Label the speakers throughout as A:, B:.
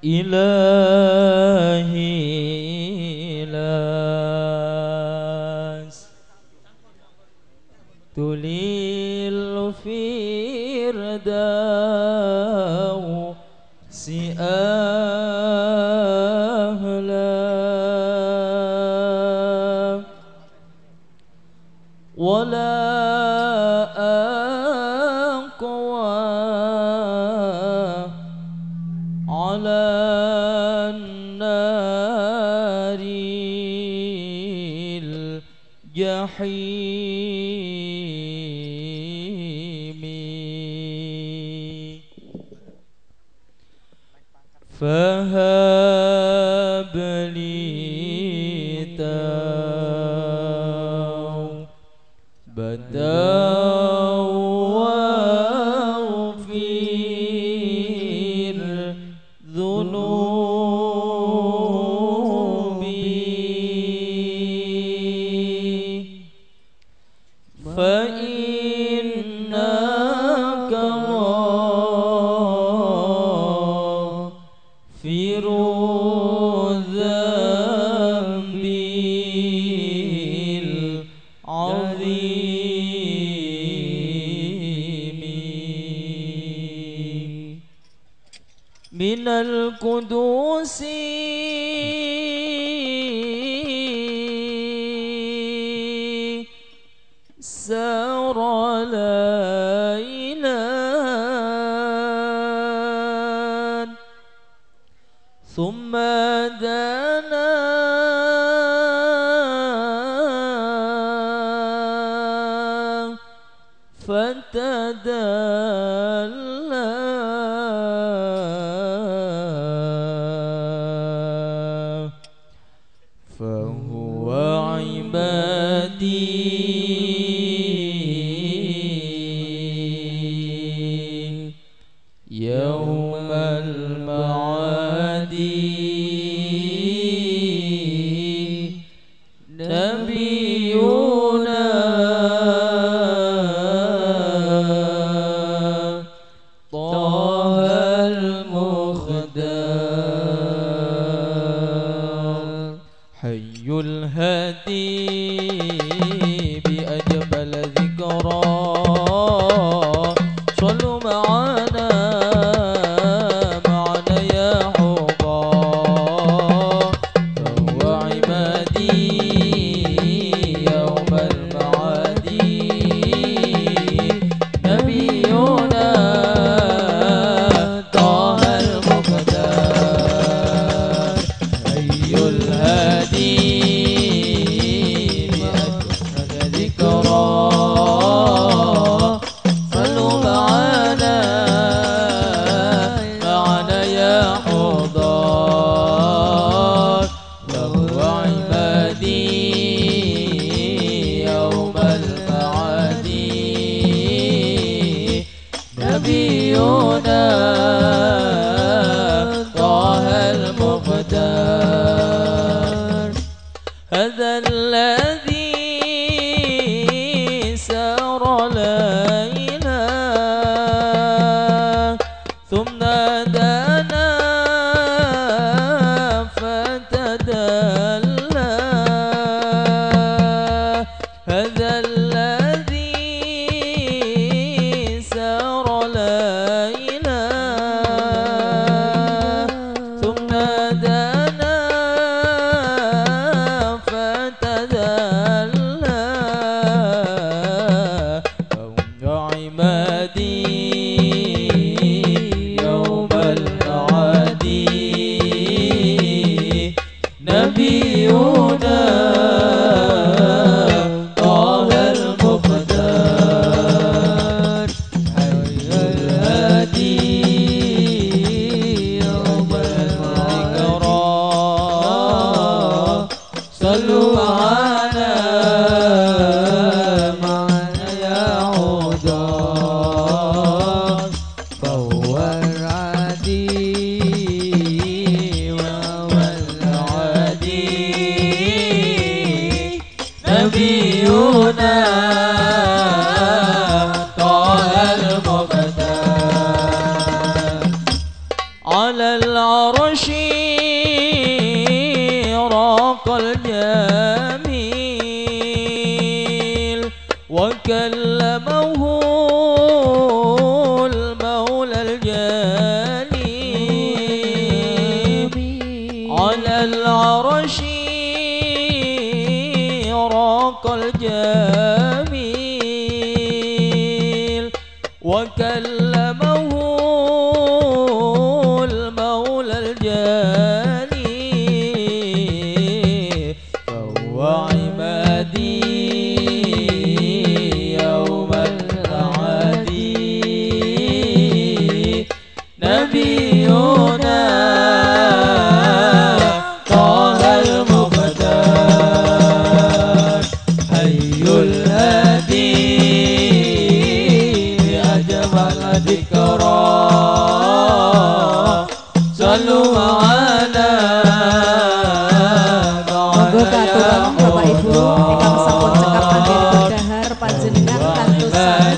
A: ilahi las tulil firdaus si ahla wala aqwa ala naril jahimi fahab li taubatan waghfir dhunubi fa innaka ghafirudz dzambil azimi minal qudusi sara laylan thumma dana fatadalla fahuwa ibadi yawmal ma'adi nabiyuna tahal mukhtar hayyul hadi bi ajbal dhikra sallu ma'ana نبينا طه المختار هذا الذي سار ليلا ثم دنا فتدلى هذا الذي سار ليلا ثم دنا فتدلى فهم عبادي يوم المعاد نبينا طه المختار حي الهادي يوم الذكرى صلوا على معنا يا عذار فهو العدي وهو العدي نبينا طه المختار على العرش الجميل وكلمه المولى الجليل على العرش راق الجميل وكلمه المولى الجليل فهو عمادي يوم العدي نبينا طه المختار حي الهادي أجمل ذكرى صلوا على
B: monggo katuran Bapak Ibu ingkang sampun cekap anggen dahar panjenengan kantosan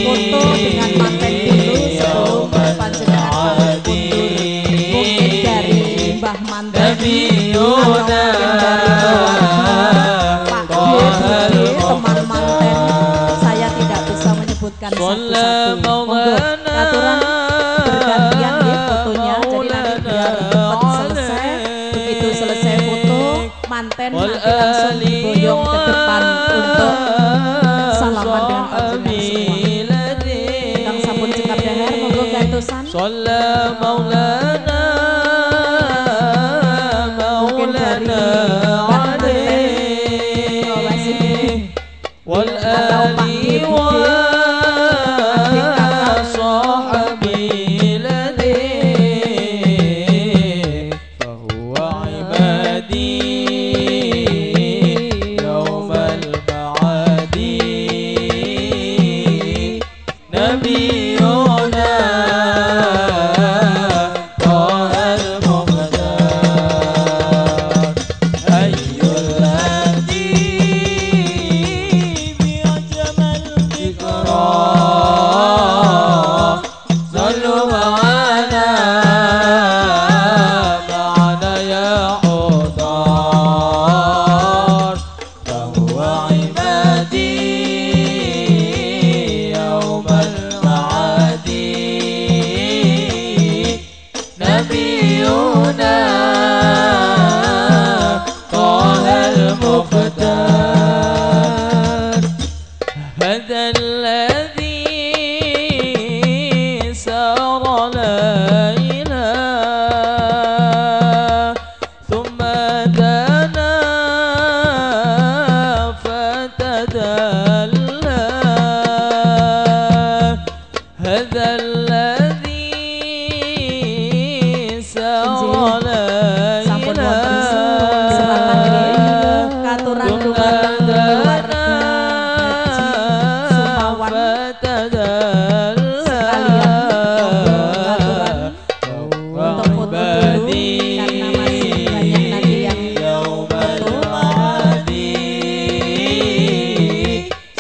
B: foto dengan manten dulu sebelum panjenengan mundur mungkin dari Mbah Manten atau mungkin dari Pak B, teman manten saya tidak bisa menyebutkan satu-satu monggo katuran bergantian ya fotonya jadi nanti biar cepat selesai begitu selesai foto manten nanti langsung diboyong ke depan untuk salaman dengan panjenengan semua ingkang sampun cekap dahar monggo gantosan mungkin dari Mbak Manten atau Pak D, adik kakak
A: فهو عبادي يوم المعاد نبينا طه المختار حي الهادي بأجمل ذكرى صلوا معنا معنا يا حضار فهو عبادي يوم المعاد نبينا طه المختار هذا الذي سار ليلا ثم دنا فتدلى هذا الذي سار
B: sampun
A: ليلا
B: wonten silakan nggih katuran dumateng keluarga Haji Sumawan sekalian katuran untuk foto dulu karena masih banyak nanti yang foto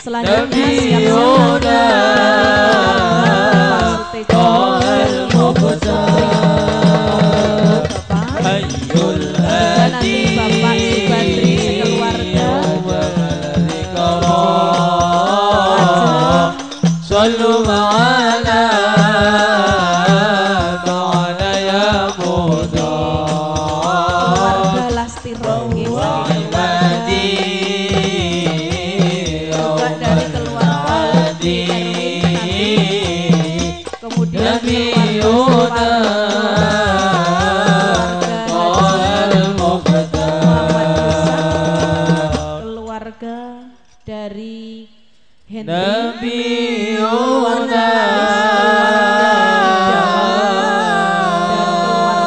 B: selanjutnya siap-siap nanti Bapak Subandri sekeluarga
A: صلوا معنا معنا يا مدار
B: keluarga Lasti Rongge
A: عبادي
B: juga dari keluarga Erwin kemudian keluarga keluarga dari Henry keluarga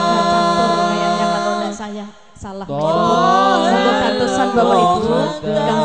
B: Catur kayaknya kalau tidak saya salah menyebut. Monggo kantosan Bapak Ibu yang